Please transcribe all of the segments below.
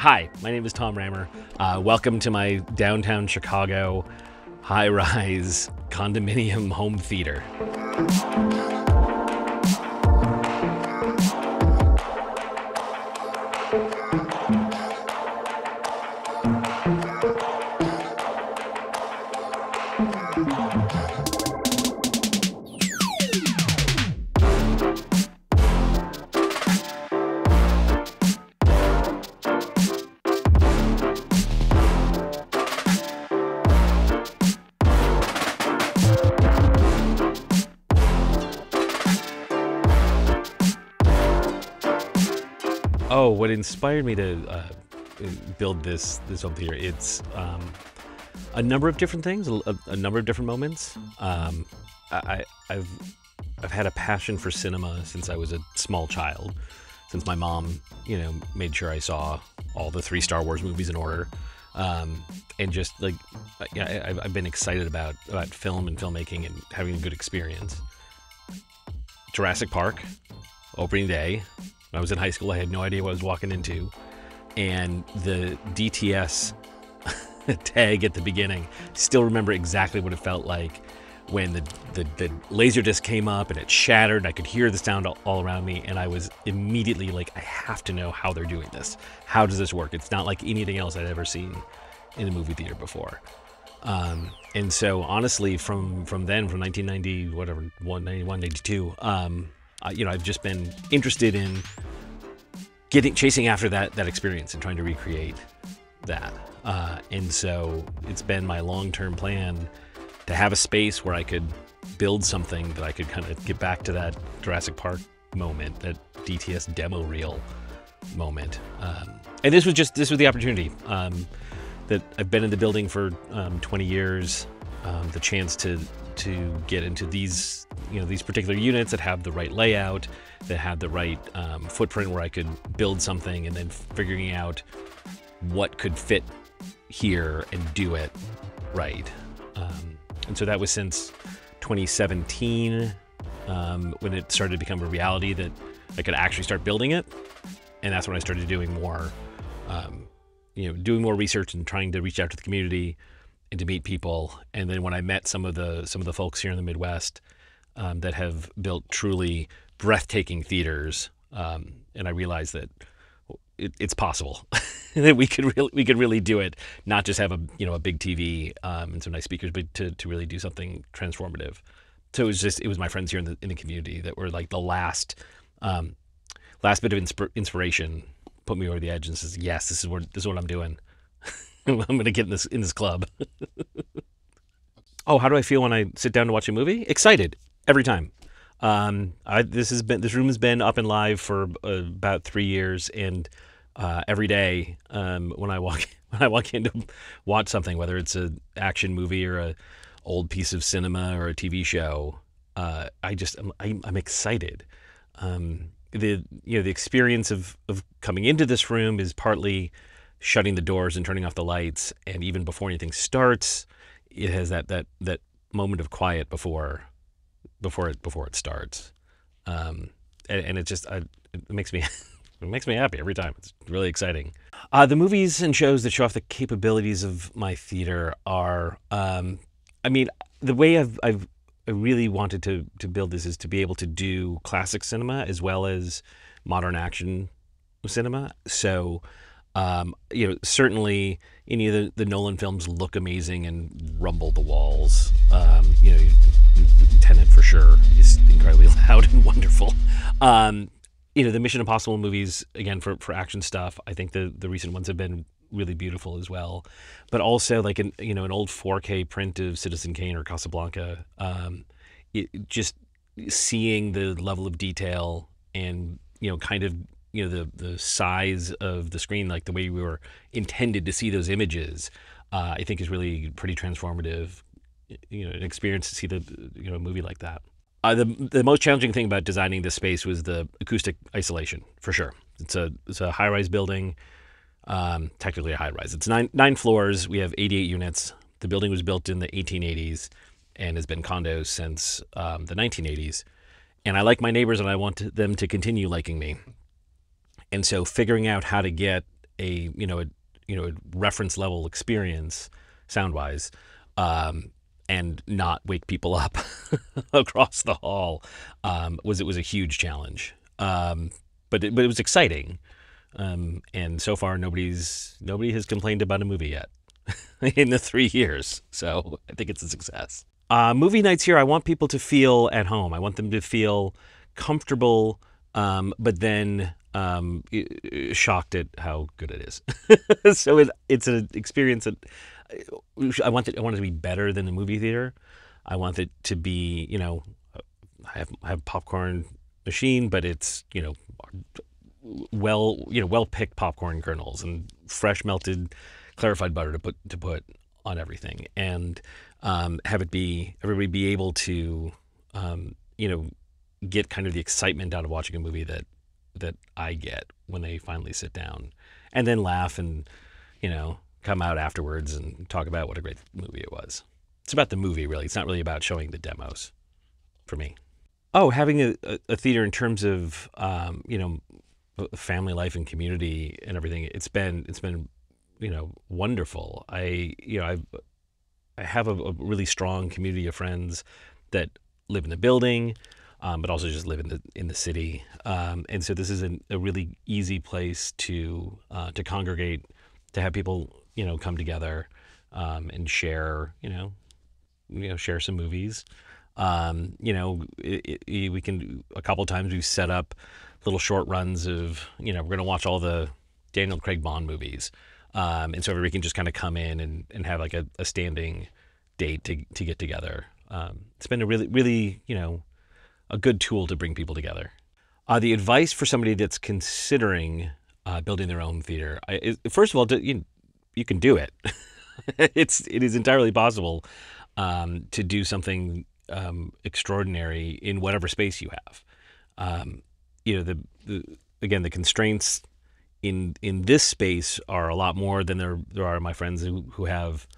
Hi, my name is Tom Rammer. Welcome to my downtown Chicago high-rise condominium home theater. Oh, what inspired me to build this home theater? It's a number of different things, a number of different moments. I've had a passion for cinema since I was a small child, since my mom, made sure I saw all the 3 Star Wars movies in order, and just like, I've been excited about film and filmmaking and having a good experience. Jurassic Park, opening day. When I was in high school, I had no idea what I was walking into, and the DTS tag at the beginning, still remember exactly what it felt like when the laser disc came up and it shattered, and I could hear the sound all around me, and I was immediately like, I have to know how they're doing this. How does this work? It's not like anything else I'd ever seen in a movie theater before. And so honestly, from then, from 1990, whatever, 91, 92, I've just been interested in chasing after that experience and trying to recreate that. And so it's been my long-term plan to have a space where I could build something that I could kind of get back to that Jurassic Park moment, that DTS demo reel moment. And this was the opportunity that I've been in the building for 20 years, the chance to get into these particular units that have the right layout, that have the right footprint where I could build something, and then figuring out what could fit here and do it right. And so that was since 2017, when it started to become a reality that I could actually start building it. And that's when I started doing more, doing more research and trying to reach out to the community and to meet people. And then when I met some of the folks here in the Midwest that have built truly breathtaking theaters, and I realized that it's possible that we could really do it, not just have a big TV and some nice speakers, but to really do something transformative. So it was my friends here in the community that were like the last bit of inspiration, put me over the edge and says, yes, this is what I'm doing. I'm going to get in this club. Oh, how do I feel when I sit down to watch a movie? Excited every time. This room has been up and live for about 3 years, and every day when I walk in to watch something, whether it's an action movie or a old piece of cinema or a TV show, I'm excited. The experience of coming into this room is partly shutting the doors and turning off the lights, and even before anything starts, it has that moment of quiet before it starts, and it makes me it makes me happy every time. It's really exciting. The movies and shows that show off the capabilities of my theater are, the way I really wanted to build this is to be able to do classic cinema as well as modern action cinema. So, certainly any of the Nolan films look amazing and rumble the walls. Tenet for sure is incredibly loud and wonderful. The Mission Impossible movies, again, for action stuff, I think the recent ones have been really beautiful as well. But also like an old 4K print of Citizen Kane or Casablanca, just seeing the level of detail and the size of the screen, like the way we were intended to see those images, I think is really pretty transformative. An experience to see a movie like that. The most challenging thing about designing this space was the acoustic isolation, for sure. It's a high-rise building, technically a high-rise. It's nine floors. We have 88 units. The building was built in the 1880s and has been condos since the 1980s. And I like my neighbors, and I want them to continue liking me. And so figuring out how to get a a reference level experience sound wise, and not wake people up across the hall, was a huge challenge. But it was exciting, and so far nobody has complained about a movie yet in the 3 years. So I think it's a success. Movie nights here, I want people to feel at home. I want them to feel comfortable, but then shocked at how good it is. So it's an experience that I want it to be better than the movie theater. I want it to be, I have popcorn machine, but it's, well picked popcorn kernels and fresh melted clarified butter to put on everything, and have everybody be able to get kind of the excitement out of watching a movie that I get when they finally sit down, and then laugh and come out afterwards and talk about what a great movie it was. It's about the movie, really. It's not really about showing the demos for me. Oh, having a theater in terms of family life and community and everything, it's been wonderful. I have a really strong community of friends that live in the building, but also just live in the city, and so this is a really easy place to congregate, to have people come together, and share share some movies. We can, a couple of times we've set up little short runs of we're going to watch all the Daniel Craig Bond movies, and so everybody can just kind of come in and have like a standing date to get together. It's been a really a good tool to bring people together. The advice for somebody that's considering building their own theater, first of all, you can do it. It is entirely possible to do something extraordinary in whatever space you have. The constraints in this space are a lot more than there are my friends who have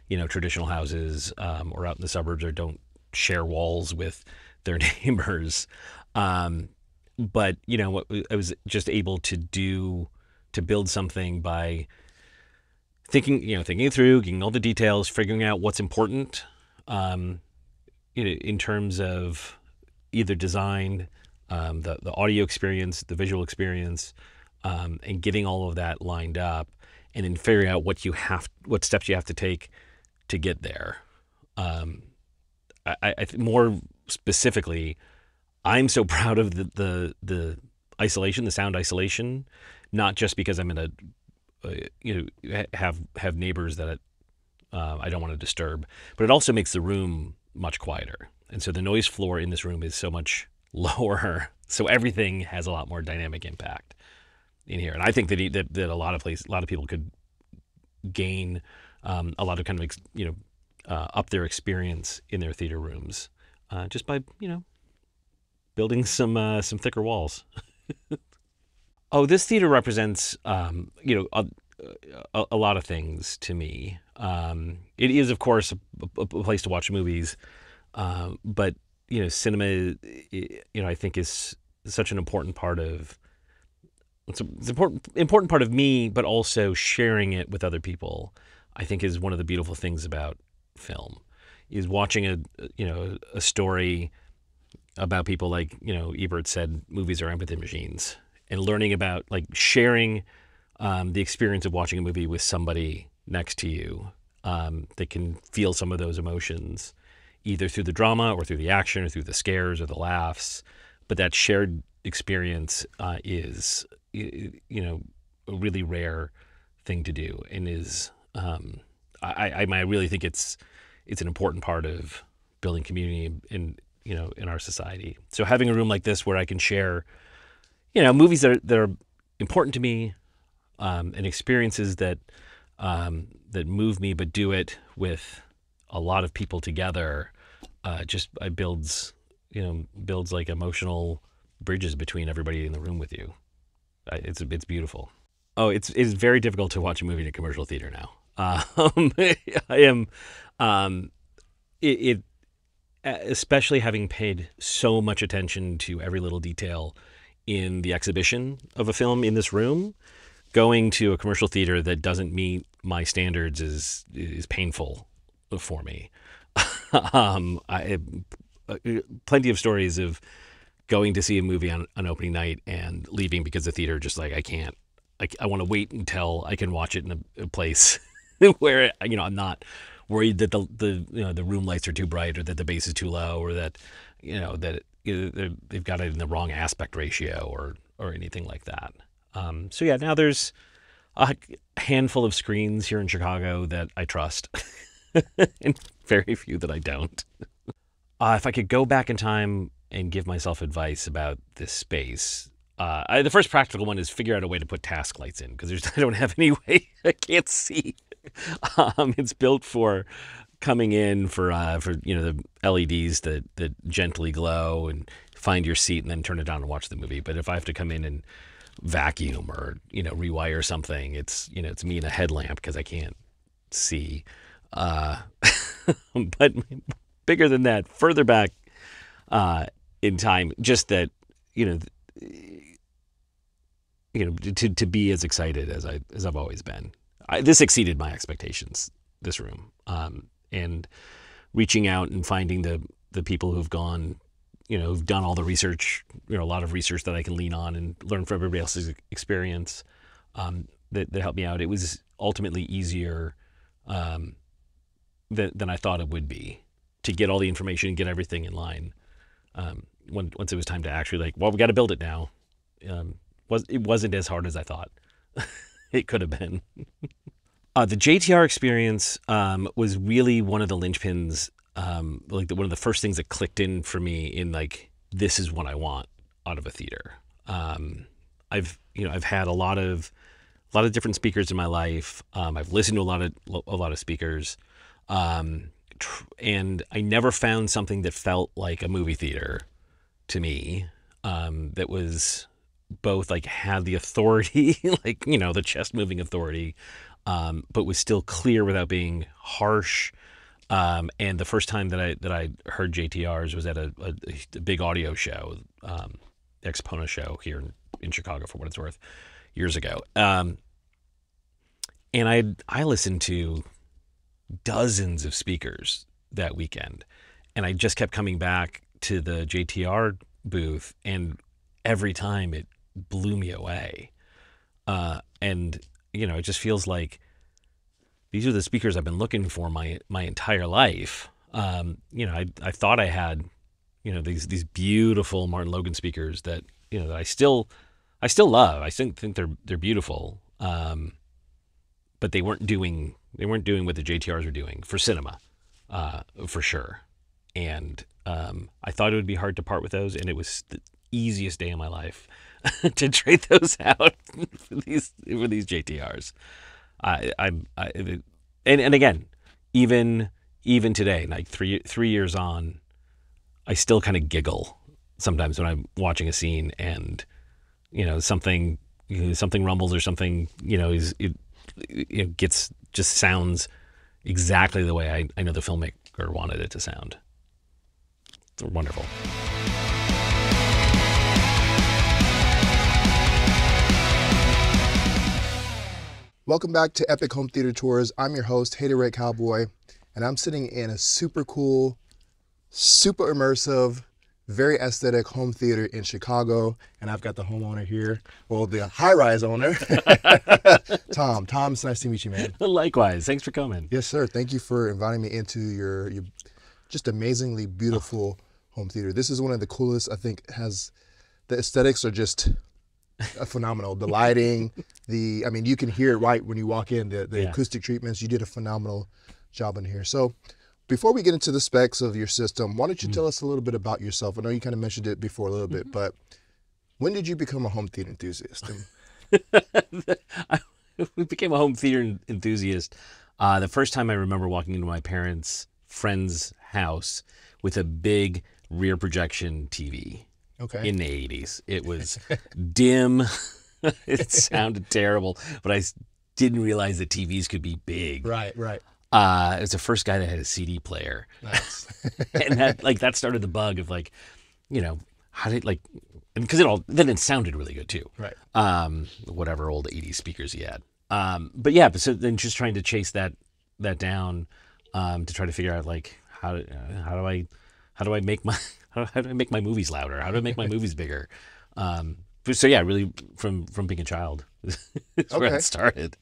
traditional houses, or out in the suburbs, or don't share walls with their neighbors. But I was just able to build something by thinking it through, getting all the details, figuring out what's important, in terms of either design, the audio experience, the visual experience, and getting all of that lined up, and then figuring out what steps you have to take to get there. I more specifically, I'm so proud of the isolation, the sound isolation, not just because I'm in have neighbors that I don't want to disturb, but it also makes the room much quieter. And so the noise floor in this room is so much lower, so everything has a lot more dynamic impact in here. And I think that a lot of people could gain a lot of kind of up their experience in their theater rooms, just by building some thicker walls. Oh, this theater represents a lot of things to me. It is, of course, a place to watch movies, but cinema, I think is such an important part of. It's an important part of me, but also sharing it with other people, I think, is one of the beautiful things about film, is watching a story about people, like Ebert said, movies are empathy machines, and learning about, like, sharing the experience of watching a movie with somebody next to you that can feel some of those emotions, either through the drama or through the action or through the scares or the laughs. But that shared experience is a really rare thing to do, and is I really think it's an important part of building community in our society. So having a room like this where I can share movies that are important to me, and experiences that move me, but do it with a lot of people together, builds like emotional bridges between everybody in the room with you. It's beautiful. Oh, it's very difficult to watch a movie in a commercial theater now. Especially having paid so much attention to every little detail in the exhibition of a film in this room. going to a commercial theater that doesn't meet my standards is painful for me. Plenty of stories of going to see a movie on opening night and leaving because the theater just like, I can't. I want to wait until I can watch it in a place where I'm not worried that the room lights are too bright or that the bass is too low or that they've got it in the wrong aspect ratio or anything like that. So yeah, now there's a handful of screens here in Chicago that I trust, and very few that I don't. If I could go back in time and give myself advice about this space, the first practical one is figure out a way to put task lights in, because I don't have any way. I can't see. It's built for coming in for the LEDs that gently glow and find your seat and then turn it down and watch the movie. But if I have to come in and vacuum or rewire something, it's me in a headlamp because I can't see. But bigger than that, further back in time, just that to be as excited as I've always been. This exceeded my expectations, this room, and reaching out and finding the people who've gone, who've done all the research, a lot of research that I can lean on and learn from everybody else's experience, that helped me out. It was ultimately easier than I thought it would be to get all the information and get everything in line. Once it was time to actually we got to build it now. It wasn't as hard as I thought it could have been. The JTR experience was really one of the linchpins, one of the first things that clicked in for me in this is what I want out of a theater. I've had a lot of different speakers in my life. I've listened to a lot of speakers, and I never found something that felt like a movie theater to me, that was both had the authority, the chest moving authority, but was still clear without being harsh. And the first time that I heard JTRs was at a big audio show, Exponent show here in Chicago, for what it's worth, years ago. And I listened to dozens of speakers that weekend, and I just kept coming back to the JTR booth, and every time it blew me away. And it just feels like these are the speakers I've been looking for my entire life. I thought I had, these beautiful Martin Logan speakers that, that I still love. I still think they're beautiful. But they weren't doing what the JTRs were doing for cinema, for sure. And I thought it would be hard to part with those, and it was the easiest day of my life to trade those out for these JTRs. And again, even today, 3 years on, I still kind of giggle sometimes when I'm watching a scene and something rumbles or something just sounds exactly the way I know the filmmaker wanted it to sound. It's wonderful. Welcome back to Epic Home Theater Tours. I'm your host, Hatoraid Cowboy, and I'm sitting in a super cool, super immersive, very aesthetic home theater in Chicago, and I've got the homeowner here, well, the high-rise owner, Tom. Tom, it's nice to meet you, man. Likewise. Thanks for coming. Yes, sir. Thank you for inviting me into your just amazingly beautiful home theater. This is one of the coolest, I think. The aesthetics are just phenomenal. The lighting, you can hear it right when you walk in, the acoustic treatments. You did a phenomenal job in here. So before we get into the specs of your system, why don't you tell us a little bit about yourself? I know you kind of mentioned it before a little bit, but when did you become a home theater enthusiast? I became a home theater enthusiast the first time I remember walking into my parents' friend's house with a big rear projection TV. Okay. In the 80s. It was dim. It sounded terrible, but I didn't realize that TVs could be big. Right. It was the first guy that had a CD player. Nice. And that started the bug of how did because it sounded really good too. Right. Whatever old 80s speakers he had. But yeah, so then just trying to chase that down, to try to figure out like how do I make my movies louder? How do I make my movies bigger? So yeah, really from being a child is where it started.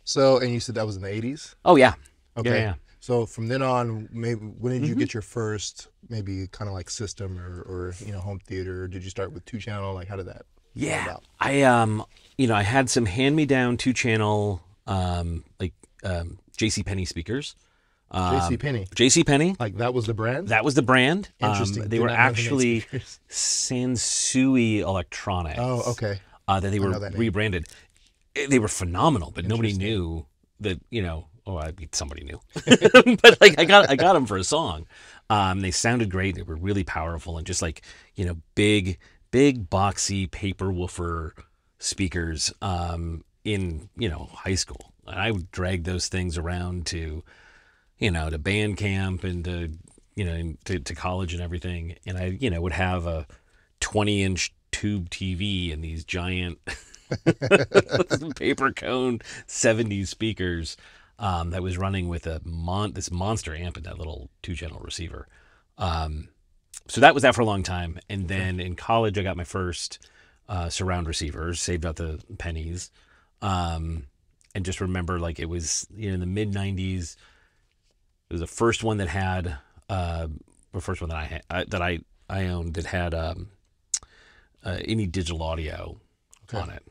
So, and you said that was in the 80s? Oh yeah. Okay. Yeah. So from then on, maybe when did you get your first maybe kind of like system or home theater? Did you start with 2-channel? Like how did that come about? I had some hand-me-down 2-channel JCPenney speakers. JCPenney. JCPenney. Like that was the brand? That was the brand. Interesting. They were actually Sansui Electronics. Oh, okay. That they were rebranded. They were phenomenal, but nobody knew that, I mean, somebody knew. But like I got them for a song. They sounded great. They were really powerful and just like, big boxy paper woofer speakers in, high school. And I would drag those things around to band camp and to college and everything. And I, would have a 20-inch tube TV and these giant paper cone 70s speakers that was running with this monster amp and that little 2-channel receiver. So that was that for a long time. And then in college, I got my first surround receivers, saved out the pennies. And just remember, like, it was in the mid 90s. It was the first one that had, the first one that I owned that had any digital audio on it.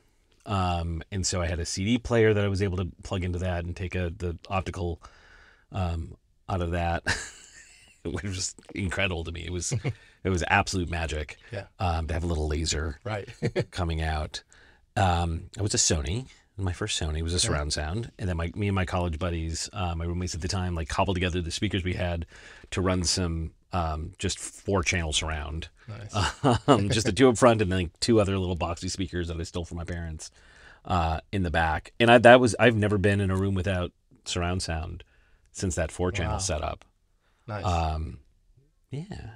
And so I had a CD player that I was able to plug into that and take the optical out of that, which was incredible to me. It was absolute magic. Yeah. To have a little laser coming out. It was a Sony. My first Sony was a surround sound, and then me and my college buddies, my roommates at the time, like cobbled together the speakers we had to run some just 4-channel surround. Nice. Just the 2 up front and then like 2 other little boxy speakers that I stole from my parents in the back. And I've never been in a room without surround sound since that 4-channel setup. Nice. Yeah.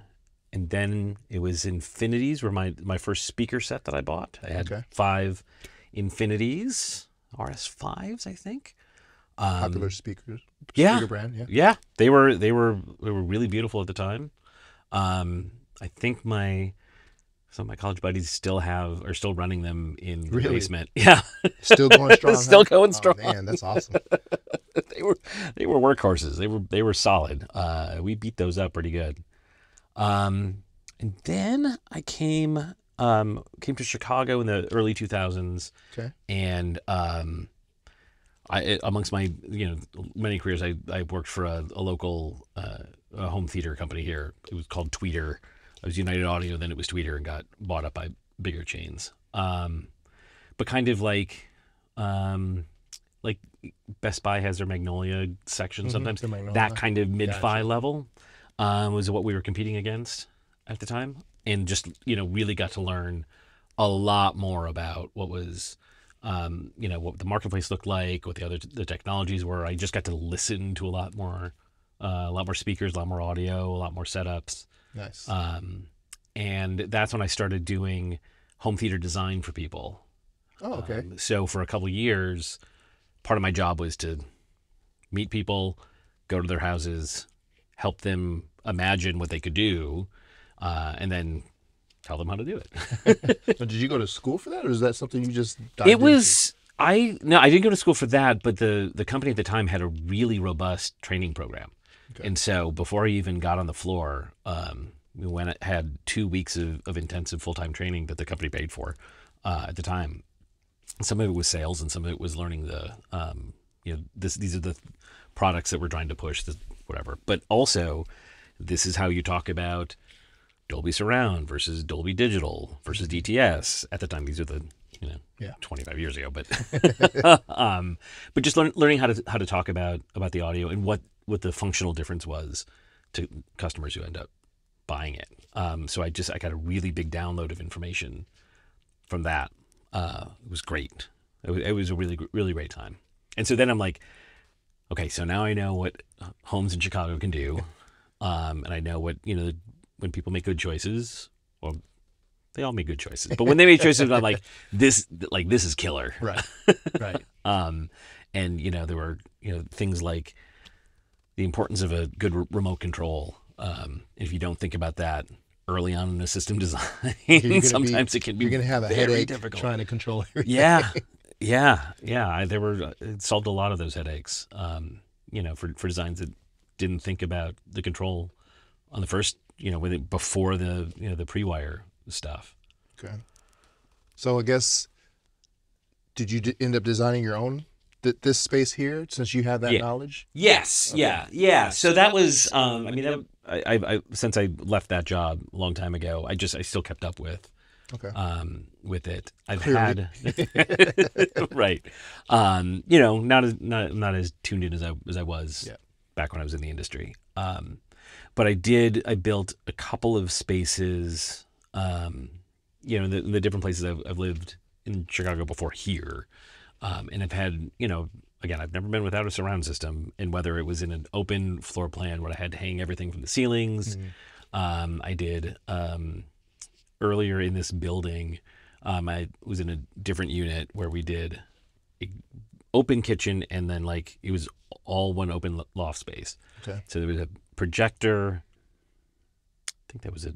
And then it was Infinities were my first speaker set that I bought. I had 5 Infinities, RS5s, I think. Popular speakers. Yeah. Speaker brand, Yeah. They were really beautiful at the time. I think some of my college buddies are still running them in the basement. Yeah. Still going strong. Still going strong. Oh, man, that's awesome. They were workhorses. They were solid. We beat those up pretty good. And then I came to Chicago in the early 2000s. Okay. And amongst my many careers, I worked for a local a home theater company here. It was called Tweeter. It was United Audio, then it was Tweeter, and got bought up by bigger chains. But kind of like Best Buy has their Magnolia section sometimes. That kind of mid-fi level was what we were competing against at the time, and just really got to learn a lot more about what was what the marketplace looked like, what the technologies were. I just got to listen to a lot more speakers, a lot more audio, a lot more setups. Nice. And that's when I started doing home theater design for people. Oh, okay. So for a couple of years, part of my job was to meet people, go to their houses, help them imagine what they could do, and then tell them how to do it. So did you go to school for that, or is that something you just I didn't go to school for that, but the company at the time had a really robust training program. Okay. And so before I even got on the floor, we had 2 weeks of intensive full-time training that the company paid for at the time. Some of it was sales, and some of it was learning these are the products that we're trying to push, whatever. But also, this is how you talk about Dolby Surround versus Dolby Digital versus DTS. At the time, these are 25 years ago, but but just learning how to talk about the audio and what the functional difference was to customers who end up buying it. So I got a really big download of information from that. It was great. It was a really, really great time. And so then I'm like, okay, so now I know what homes in Chicago can do. And I know what, when people make good choices, or they all made good choices. But when they made choices, I'm like this is killer. Right. Right. And there were things like the importance of a good remote control. If you don't think about that early on in a system design, sometimes it can be you're going to have a very headache difficult trying to control everything. Yeah. It solved a lot of those headaches. For designs that didn't think about the control on the first, before the pre-wire stuff. Okay. So I guess, did you end up designing your own this space here since you have that knowledge? Yes. Okay. Yeah. So that was, I since I left that job a long time ago, I still kept up with. Okay. With it, I've Clearly. had right. Not as tuned in as I was back when I was in the industry. But I built a couple of spaces. In the different places I've lived in Chicago before here, and I've had again, I've never been without a surround system, and whether it was in an open floor plan where I had to hang everything from the ceilings, I did. Earlier in this building, I was in a different unit where we did an open kitchen, and then it was all one open loft space. Okay. So there was a projector. I think that was a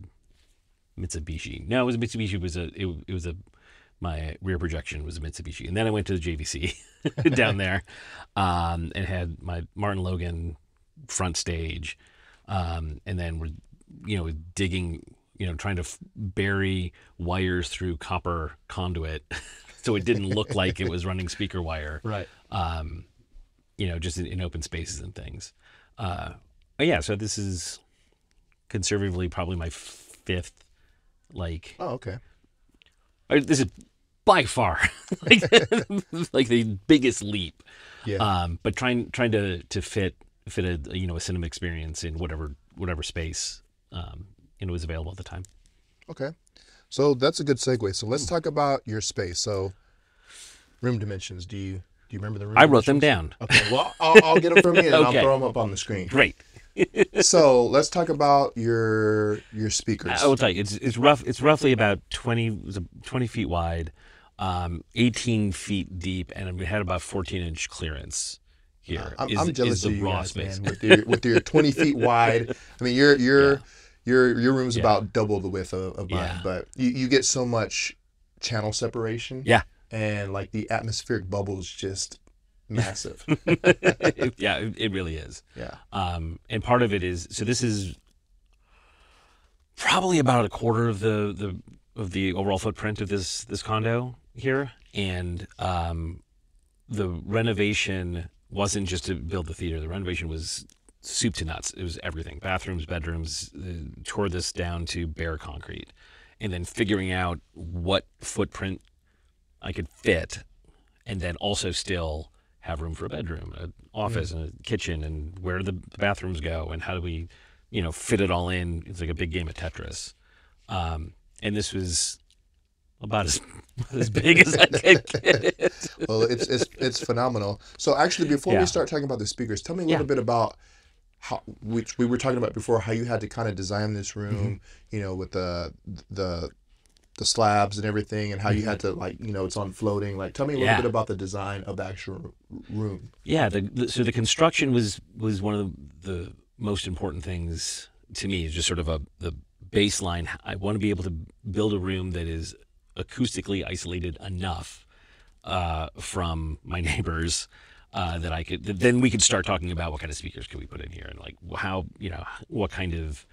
Mitsubishi. No, it was a Mitsubishi. My rear projection was a Mitsubishi, and then I went to the JVC down there, and had my Martin Logan front stage, and then we're digging. Trying to bury wires through copper conduit so it didn't look like it was running speaker wire. Right. Just in open spaces and things. So this is conservatively probably my fifth, Oh, okay. This is by far like the biggest leap. Yeah. But trying to fit a cinema experience in whatever space, was available at the time. Okay. So that's a good segue. So let's talk about your space. So room dimensions. Do you remember the room I wrote them down. Okay. Well, I'll get them from you and Okay. I'll throw them up on the screen. Great. So let's talk about your speakers. I will tell you, it's roughly about 20 feet wide, 18 feet deep, and we had about 14-inch clearance here. I'm jealous of of you raw guys, space. man, with your 20 feet wide. I mean, your room's about double the width of mine, but you get so much channel separation. Yeah. And the atmospheric bubble is just massive. It really is. Yeah. And part of it is, so this is probably about a quarter of the overall footprint of this condo here, and the renovation wasn't just to build the theater. The renovation was soup to nuts. It was everything: bathrooms, bedrooms. Tore this down to bare concrete, and then figuring out what footprint I could fit, and then also still have room for a bedroom, an office, and a kitchen, and where do the bathrooms go, and how do we, fit it all in? It's like a big game of Tetris. And this was about as big as I could get it. Well, it's phenomenal. So actually, before we start talking about the speakers, tell me a little bit about how, which we were talking about before, how you had to kind of design this room, with the slabs and everything, and how you had to it's on floating. Tell me a little bit about the design of the actual room. Yeah, so the construction was one of the most important things to me. Is just sort of the baseline. I want to be able to build a room that is acoustically isolated enough from my neighbors that I could. Then we could start talking about what kind of speakers could we put in here, and how what kind of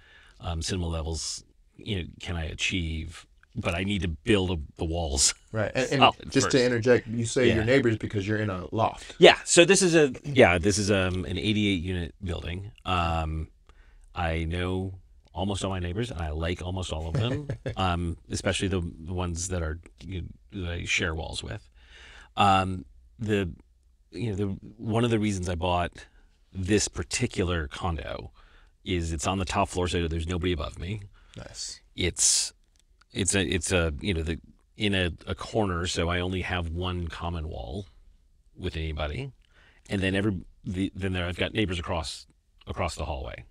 cinema levels can I achieve. But I need to build the walls. Right. And just first. To interject, you say your neighbors because you're in a loft. Yeah. So this is an 88 unit building. I know almost all my neighbors, and I like almost all of them, especially the ones that that I share walls with. One of the reasons I bought this particular condo is it's on the top floor, so there's nobody above me. Nice. It's in a corner, so I only have one common wall with anybody, and then then I've got neighbors across the hallway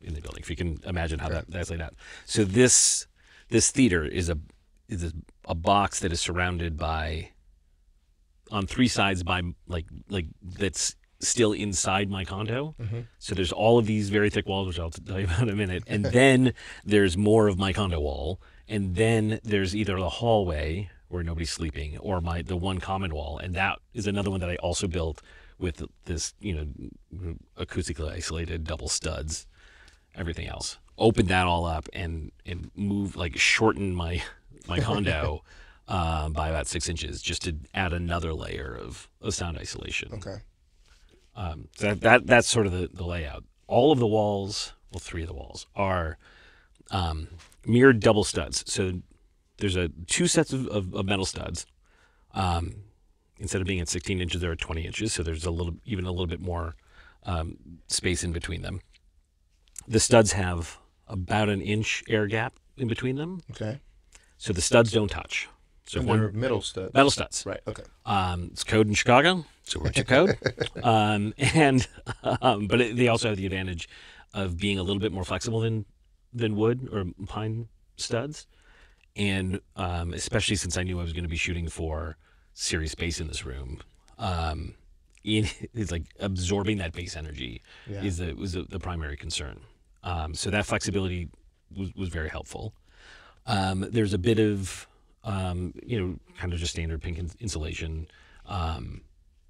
in the building. If you can imagine how that's laid out. So this theater is a box that is surrounded by, on three sides by like that's still inside my condo. So there's all of these very thick walls, which I'll tell you about in a minute, and then there's more of my condo wall, and then there's either the hallway where nobody's sleeping or the one common wall, and that is another one that I also built with this, acoustically isolated double studs, everything else. Opened that all up and move, shorten my condo by about 6 inches just to add another layer of sound isolation. Okay. So that's sort of the layout. All of the walls, well, 3 of the walls are mirrored double studs. So there's 2 sets of metal studs. Instead of being at 16 inches, they're at 20 inches. So there's even a little bit more space in between them. The studs have about an inch air gap in between them. Okay. So the studs don't touch. So and they're metal studs. Metal studs. Right. Okay. It's code in Chicago, so we're to code. But they also have the advantage of being a little bit more flexible than wood or pine studs. And especially since I knew I was going to be shooting for serious bass in this room, it's like absorbing that bass energy was the primary concern. So that flexibility was very helpful. There's a bit of kind of just standard pink insulation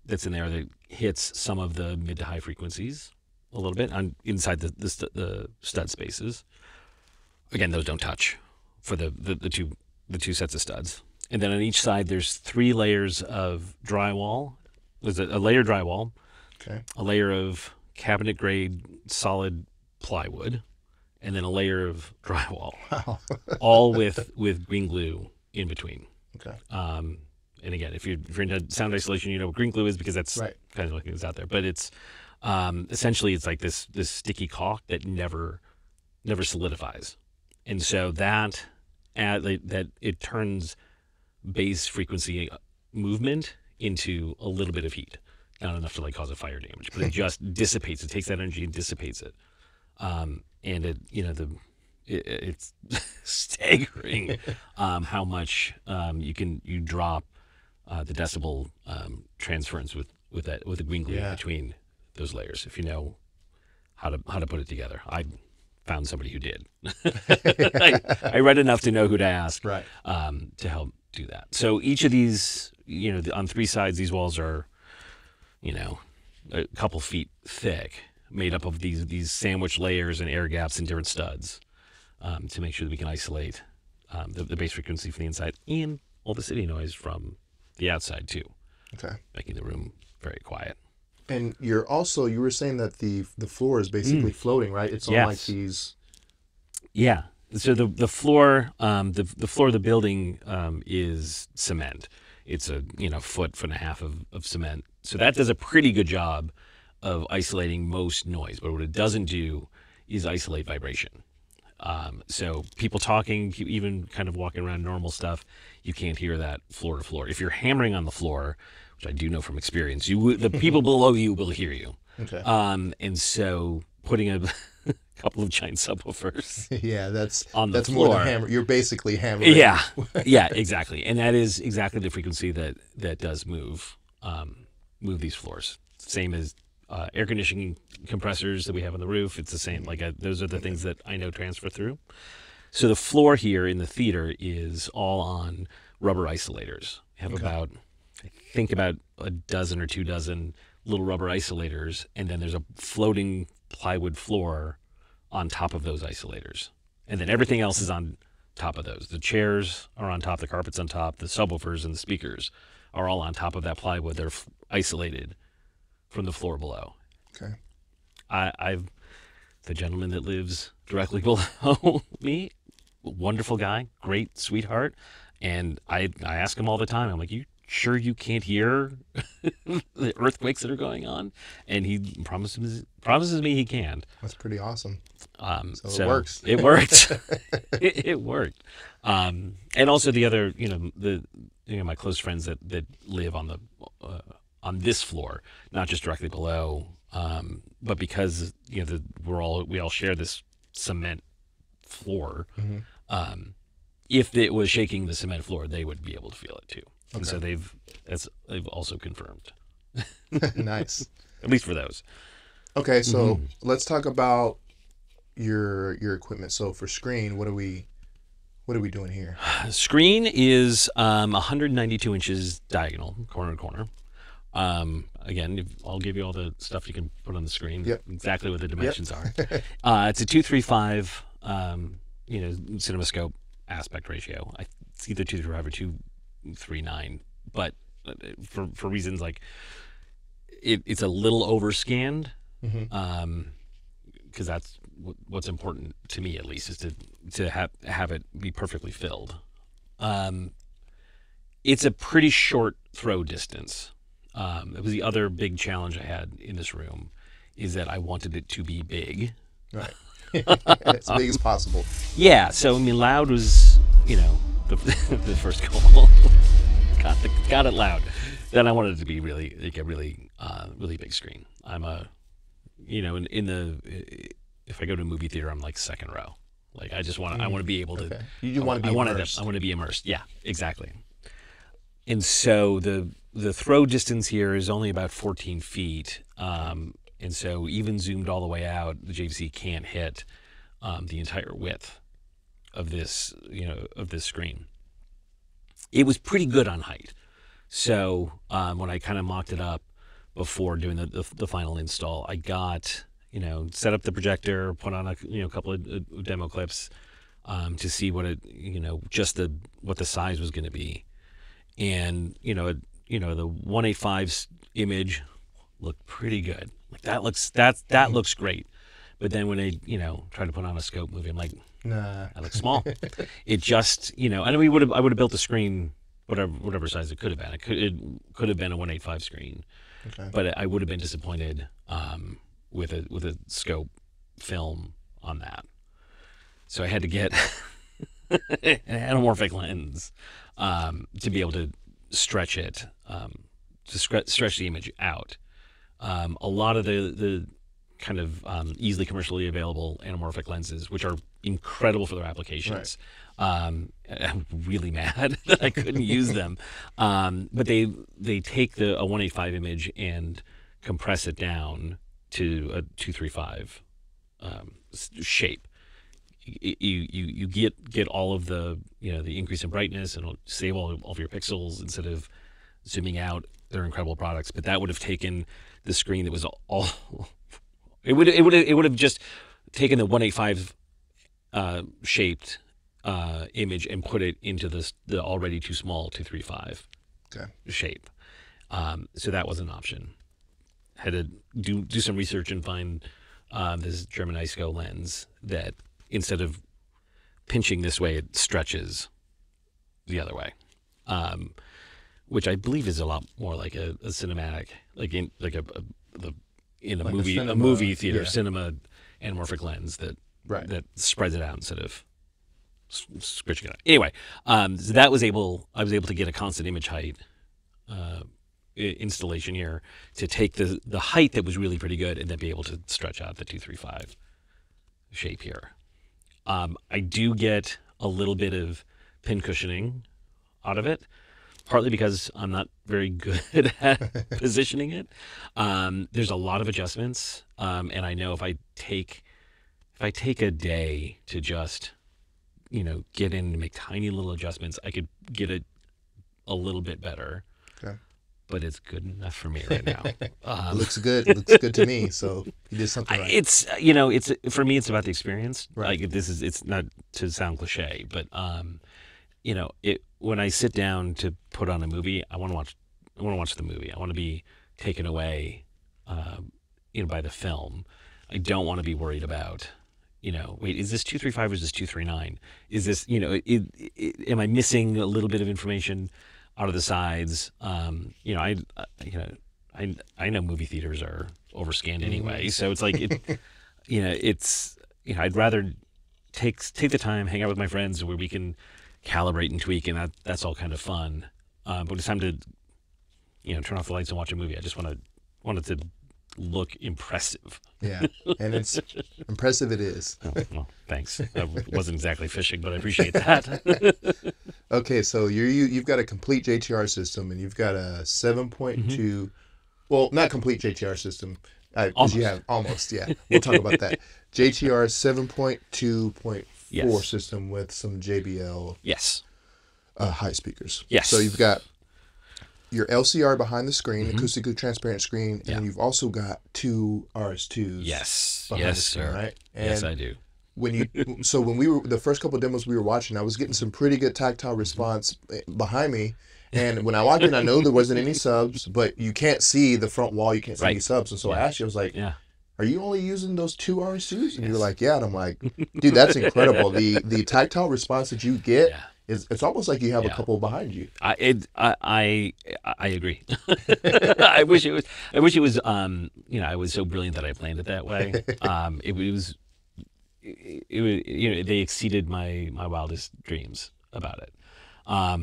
that's in there that hits some of the mid to high frequencies a little bit inside the stud spaces. Again, those don't touch for the two sets of studs. And then on each side, there's 3 layers of drywall. There's a layer drywall, okay, a layer of cabinet grade solid plywood, and then a layer of drywall. Wow. All with green glue in between. Okay. And again, if you're into sound isolation, you know what green glue is because that's right. kind of looking out there. But it's essentially it's like this sticky caulk that never solidifies, and so that it turns bass frequency movement into a little bit of heat, not enough to cause a fire damage, but it just dissipates. It takes that energy and dissipates it, and it's staggering how much you drop the decibel transference with the green glue between those layers. If you know how to put it together, I found somebody who did. I read enough to know who to ask, right, to help do that. So each of these, on 3 sides, these walls are, a couple feet thick, made up of these sandwich layers and air gaps and different studs, to make sure that we can isolate the bass frequency from the inside and all the city noise from the outside too. Okay. Making the room very quiet. And you were saying that the floor is basically floating, right? It's on like these. Yeah. So the floor, the floor of the building is cement. It's a foot and a half of cement. So that does a pretty good job of isolating most noise. But what it doesn't do is isolate vibration. So people talking, even kind of walking around normal stuff, you can't hear that floor to floor. If you're hammering on the floor, which I do know from experience, the people below you will hear you. Okay. And so putting a couple of giant subwoofers. Yeah, that's floor. More than hammer. You're basically hammering. Yeah, exactly. And that is exactly the frequency that does move these floors. Same as air conditioning compressors that we have on the roof. It's the same. Those are the things that I know transfer through. So the floor here in the theater is all on rubber isolators. We have about a dozen or 2 dozen little rubber isolators, and then there's a floating plywood floor on top of those isolators. And then everything else is on top of those. The chairs are on top, the carpet's on top, the subwoofers and the speakers are all on top of that plywood. They're isolated from the floor below. Okay. The gentleman that lives directly below me, wonderful guy, great sweetheart. And I ask him all the time, I'm like, you sure you can't hear the earthquakes that are going on? And he promises me he can. That's pretty awesome. So it works. It worked. It worked. And also the other, my close friends that live on this floor, not just directly below, but because we all share this cement floor. if it was shaking the cement floor, they would be able to feel it too. Okay. And so they've also confirmed. Nice. At least for those. Okay, so let's talk about your equipment. So for screen, what are we doing here? Screen is 192 inches diagonal, corner to corner. Again, I'll give you all the stuff you can put on the screen. Yep. Exactly what the dimensions are. It's a 235, CinemaScope aspect ratio. It's either 235 or 239, but for reasons like it's a little overscanned, because that's what's important to me, at least, is to have it be perfectly filled. It's a pretty short throw distance. It was the other big challenge I had in this room, is that I wanted it to be big. Right. As big as possible. Yeah. So I mean, loud was, the first goal. got it loud. Then I wanted it to be really like a really big screen. I'm if I go to a movie theater, I'm like second row. Like I want to be able to. Okay. You want to be immersed. I want to be immersed. Yeah, exactly. And so the throw distance here is only about 14 feet. And so even zoomed all the way out, the JVC can't hit the entire width of this, of this screen. It was pretty good on height. So when I kind of mocked it up before doing the final install, I got, set up the projector, put on a couple of demo clips to see what what the size was going to be. And, the 185's image looked pretty good. Like that looks great. But then when I, tried to put on a scope movie, I'm like, nah, that looks small. It just, and I would have built a screen, whatever size it could have been. It could have been a 185 screen. Okay. But I would have been disappointed with a scope film on that. So I had to get an anamorphic lens to be able to stretch it, to stretch the image out. A lot of the kind of easily commercially available anamorphic lenses, which are incredible for their applications. Right. I'm really mad that I couldn't use them. But they take a 185 image and compress it down to a 235 shape. You get all of the the increase in brightness, and it'll save all of your pixels instead of zooming out. They're incredible products, but that would have taken the screen that was all. It would have just taken the 185 shaped image and put it into the already too small 235 shape. So that was an option. Had to do some research and find this German ISCO lens that, instead of pinching this way, it stretches the other way, which I believe is a lot more like a cinematic, in a movie theater cinema anamorphic lens that spreads it out instead of squishing it out. Anyway, so I was able to get a constant image height installation here to take the height that was really pretty good and then be able to stretch out the 235 shape here. I do get a little bit of pin cushioning out of it, partly because I'm not very good at positioning it. There's a lot of adjustments, and I know if I take a day to just get in and make tiny little adjustments, I could get it a little bit better. Okay. But it's good enough for me right now. It looks good. It looks good to me. So you did something right. It's for me, it's about the experience. Right. Like it's not to sound cliche, but when I sit down to put on a movie, I want to watch the movie. I want to be taken away, by the film. I don't want to be worried about, wait, is this 235 or is this 239? Is this, am I missing a little bit of information out of the sides? I know movie theaters are overscanned anyway, so it's like I'd rather take the time, hang out with my friends where we can calibrate and tweak, and that's all kind of fun. But it's time to turn off the lights and watch a movie. I just want it to look impressive. Yeah, and it's impressive. It is. Oh, well, thanks. I wasn't exactly fishing, but I appreciate that. Okay, so you've got a complete JTR system, and you've got a 7.2. Well, not complete JTR system. Because you have almost, yeah. We'll talk about that. JTR 7.2.4 system with some JBL high speakers. Yes. So you've got your LCR behind the screen, acoustically transparent screen, and you've also got 2 RS2s. Yes. Behind the Sir. screen, right? And yes, I do. when we were the first couple of demos we were watching, I was getting some pretty good tactile response behind me. And when I walked in, I know there wasn't any subs, but you can't see the front wall. You can't see any subs. And so I asked you, I was like, are you only using those 2 RS2s? And you were like, yeah. And I'm like, dude, that's incredible. The tactile response that you get it's almost like you have a couple behind you. I agree. I wish it was I was so brilliant that I planned it that way. It was they exceeded my wildest dreams about it. I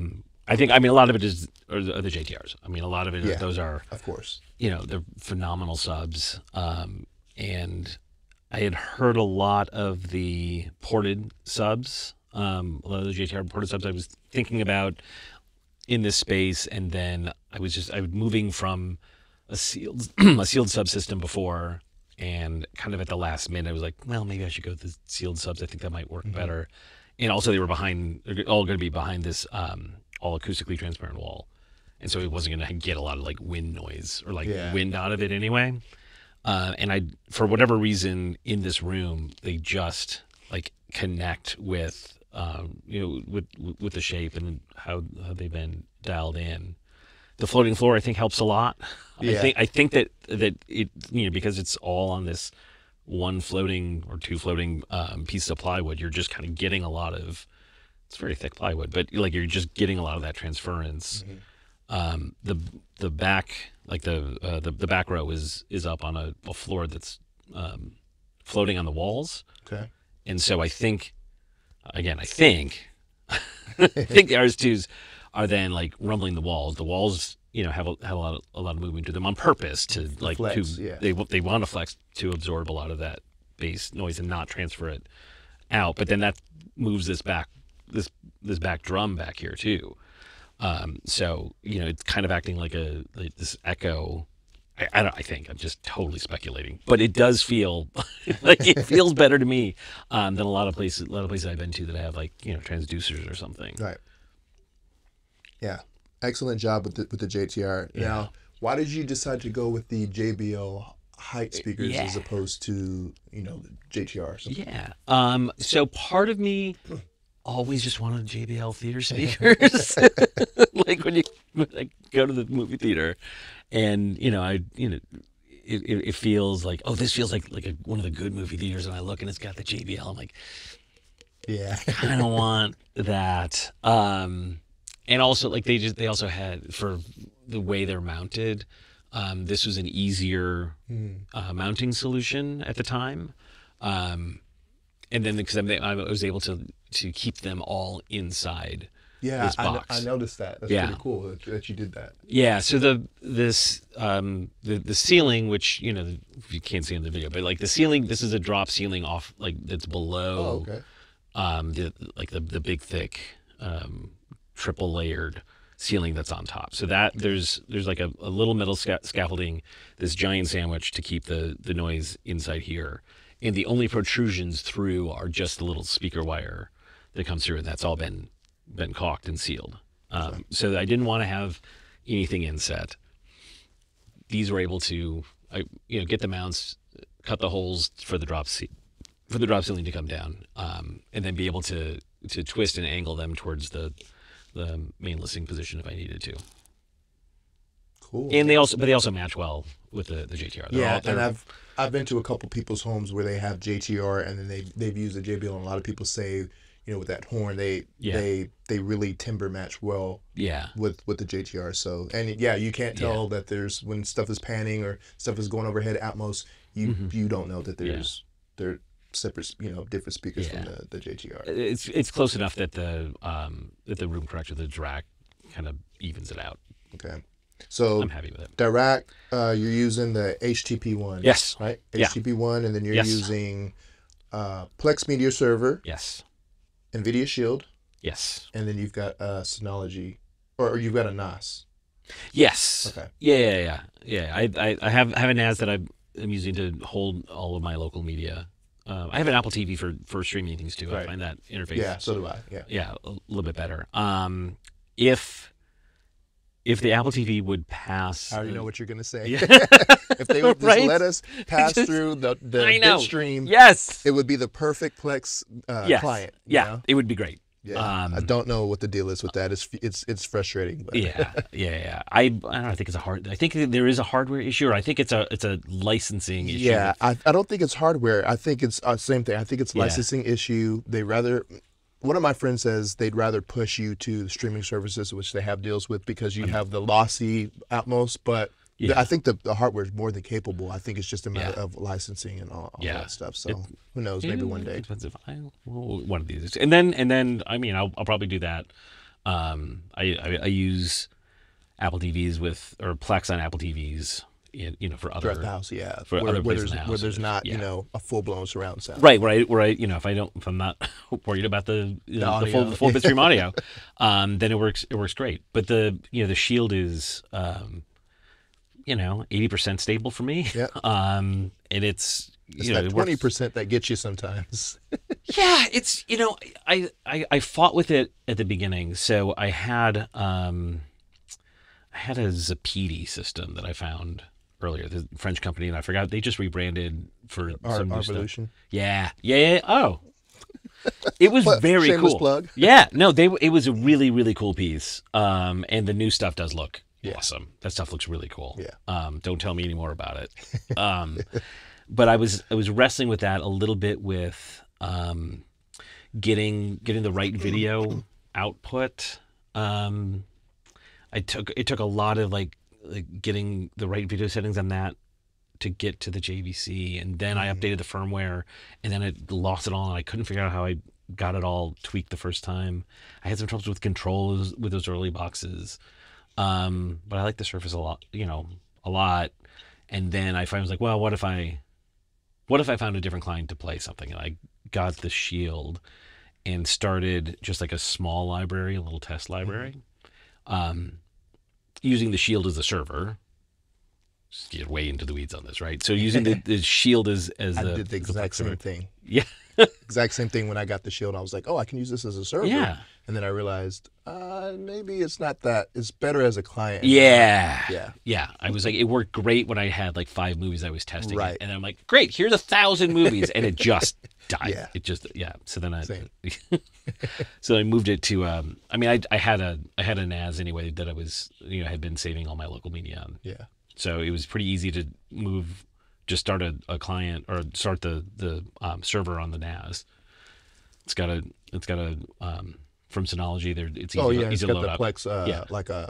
mean, a lot of it is are the JTRs. I mean, a lot of it, those are, of course, they're phenomenal subs. And I had heard a lot of the ported subs, a lot of the JTR ported subs I was thinking about in this space. And then I was moving from a sealed subsystem before, and kind of at the last minute, I was like, well, maybe I should go with the sealed subs. I think that might work better. And also they're all going to be behind this, all acoustically transparent wall, and so it wasn't going to get a lot of like wind noise or like wind out of it anyway. And for whatever reason in this room, they just like connect with with the shape and how they've been dialed in. The floating floor I think helps a lot. I think that it because it's all on this one floating or 2 floating pieces of plywood, you're just kind of getting a lot of. It's very thick plywood, but like you're just getting a lot of that transference. The back, like the back row is up on a floor that's floating on the walls. Okay. And so I think the RS2s are then like rumbling the walls. The walls, have a lot of movement to them on purpose to like flex, they want to flex to absorb a lot of that bass noise and not transfer it out. But then that moves this back drum back here too. So it's kind of acting like this echo. I think I'm just totally speculating, but it does feel like it feels better to me than a lot of places I've been to that have like transducers or something. Right. Yeah. Excellent job with the JTR. Yeah. Now, why did you decide to go with the JBL height speakers as opposed to the JTR or something? Yeah. So part of me always just wanted JBL theater speakers. Like when I go to the movie theater, and it feels like, oh, this feels like one of the good movie theaters, and I look and it's got the JBL. I'm like, I kind of want that. And also like they also had, for the way they're mounted, this was an easier mounting solution at the time. And then because I was able to keep them all inside this box. I noticed that. That's pretty cool that you did that. Yeah. So the ceiling, which you can't see in the video, but like the ceiling, this is a drop ceiling off, like that's below. The big thick triple layered ceiling that's on top. So that there's like a little metal scaffolding, this giant sandwich to keep the noise inside here. And the only protrusions through are just the little speaker wire that comes through, and that's all been caulked and sealed. So I didn't want to have anything inset. These were able to, get the mounts, cut the holes for the drop ceiling to come down, and then be able to twist and angle them towards the main listening position if I needed to. Cool. And they also match well with the JTR. And I've been to a couple people's homes where they have JTR, and then they've used the JBL, and a lot of people say, with that horn, they really timbre match well with the JTR. So, and you can't tell that there's, when stuff is panning or stuff is going overhead Atmos, you don't know that they're separate, different speakers from the JTR. It's close enough that the room corrector, the Dirac, kind of evens it out. Okay. So I'm happy with it. Dirac, you're using the HTP1. Yes. Right? Yeah. HTP1, and then you're Yes. using Plex Media Server, Yes. NVIDIA Shield, Yes. and then you've got Synology, or you've got a NAS. Yes. Okay. Yeah. I have a NAS that I'm using to hold all of my local media. I have an Apple TV for streaming things too. Right. I find that interface. Yeah, so do I. Yeah. Yeah, a little bit better. If the Apple TV would pass, I already know what you're gonna say. Yeah. If they would just Right? let us pass Just- through the I know. bit stream, Yes. it would be the perfect Plex Yes. client. you Yeah, know? it would be great. Yeah. I don't know what the deal is with that. It's frustrating. But. Yeah. I don't know, I think it's a hard. I think there is a hardware issue, or I think it's a licensing issue. Yeah, I don't think it's hardware. I think it's same thing. I think it's Yeah. licensing issue. One of my friends says they'd rather push you to the streaming services, which they have deals with, because you have the lossy Atmos. But Yeah. I think the hardware is more than capable. I think it's just a matter Yeah. of licensing and all Yeah. that stuff. So who knows? Maybe one day. Expensive. One of these, and then I mean, I'll probably do that. I use Apple TVs or Plex on Apple TVs, for other Throughout the house, yeah. for Where other places in there's the where house, there's not, yeah. a full blown surround sound. Right, where I if I'm not worried about the audio. the full bitstream audio, then it works great. But the Shield is 80% stable for me. Yeah. And it's That it works. 20% that gets you sometimes. Yeah, it's I fought with it at the beginning. So I had a Zapiti system that I found earlier, the French company, and I forgot they just rebranded for some new stuff. Revolution. Yeah. Oh, it was very shameless cool. plug. Yeah, no, it was a really, really cool piece. And the new stuff does look awesome. That stuff looks really cool. Yeah. Don't tell me any more about it. But I was wrestling with that a little bit with getting the right video output. It took a lot of like getting the right video settings on that to get to the JVC, and then I updated the firmware, and then it lost it all, and I couldn't figure out how I got it all tweaked the first time. I had some troubles with controls with those early boxes, but I like the Surface a lot, and then I was like, well, what if I found a different client to play something? And I got the Shield and started just like a small library, a little test library, using the Shield as a server. Just get way into the weeds on this, right? So using the Shield as I did the exact same thing. Yeah. Exact same thing when I got the Shield. I was like, oh, I can use this as a server. Yeah. And then I realized maybe it's not that. It's better as a client. Yeah. I was like, it worked great when I had like 5 movies I was testing. Right. And I'm like, great, here's 1,000 movies. And it just died. Yeah. It just, So then Same. I moved it to, I had a NAS anyway that I was, had been saving all my local media on. Yeah. So it was pretty easy to just start a client or start the server on the NAS. It's got a from Synology. It's easy, it's easy got to load the up. Plex, like I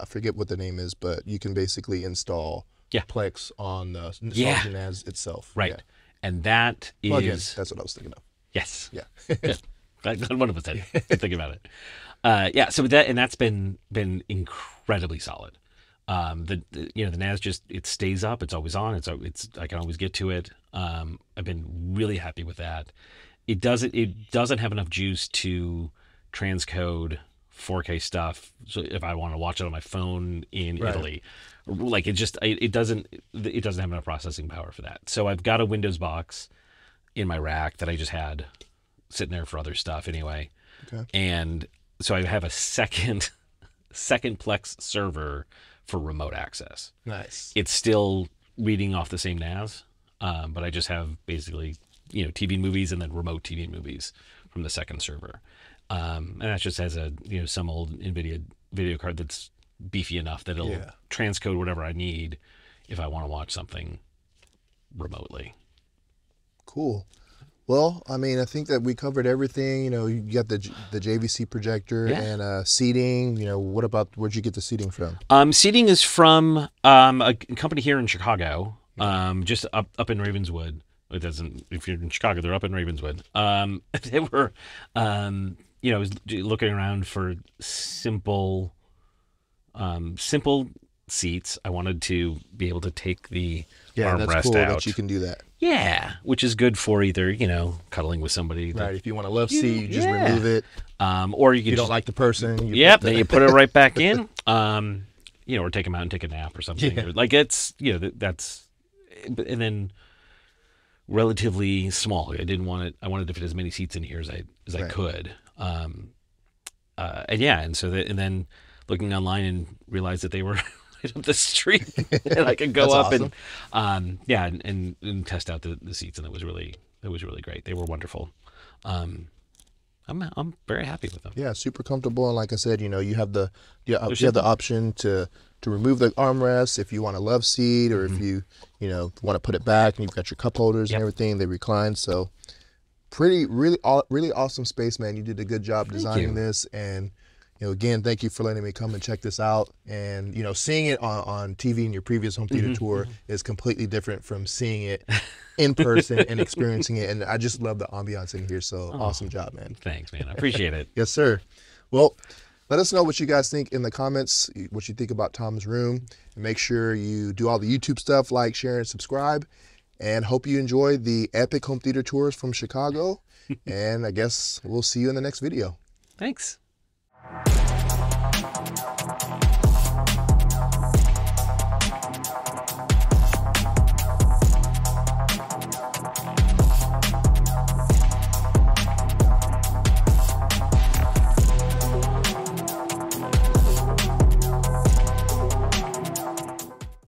forget what the name is, but you can basically install Plex on the Synology NAS itself. Right. Yeah. And that is... Plug-in, that's what I was thinking of. Yes. Yeah. Good. Glad one of us did think about it. So that's been incredibly solid. The NAS it stays up. It's always on. I can always get to it. I've been really happy with that. It doesn't have enough juice to transcode 4K stuff. So if I want to watch it on my phone in Italy, like it doesn't have enough processing power for that. So I've got a Windows box in my rack that I just had sitting there for other stuff anyway. Okay. And so I have a second Plex server for remote access. Nice. It's still reading off the same NAS, but I just have basically TV movies and then remote TV movies from the second server, and that just has a some old NVIDIA video card that's beefy enough that it'll transcode whatever I need if I want to watch something remotely. Cool. Well, I mean, I think that we covered everything. You got the JVC projector and seating. Where'd you get the seating from? Seating is from a company here in Chicago, just up in Ravenswood. It doesn't. If you're in Chicago, they're up in Ravenswood. They were, I was looking around for simple, simple seats. I wanted to be able to take the that's armrest cool out. that you can do that. Yeah, which is good for either, you know, cuddling with somebody. Right. If you want a love seat, you just remove it. Or you can you don't like the person. Then you put it right back in. You know, or take them out and take a nap or something. Yeah. Like it's, you know, that's, and then relatively small. I didn't want it. I wanted to fit as many seats in here as I could. And yeah, and so and then looking online and realized that they were right up the street, and I could go up awesome. and and test out the seats, and it was really great. They were wonderful. I'm very happy with them. Yeah, super comfortable, and like I said, you know, you have the option to remove the armrest if you want a love seat, or if you want to put it back, and you've got your cup holders and everything. They recline, so really awesome space, man. You did a good job designing this, and you know, again, thank you for letting me come and check this out. And you know, seeing it on TV in your previous home theater tour is completely different from seeing it in person and experiencing it. And I just love the ambiance in here. So awesome job, man. Thanks, man. I appreciate it. Yes, sir. Well, let us know what you guys think in the comments, what you think about Tom's room. And make sure you do all the YouTube stuff, like, share, and subscribe. And hope you enjoy the epic home theater tours from Chicago. And I guess we'll see you in the next video. Thanks.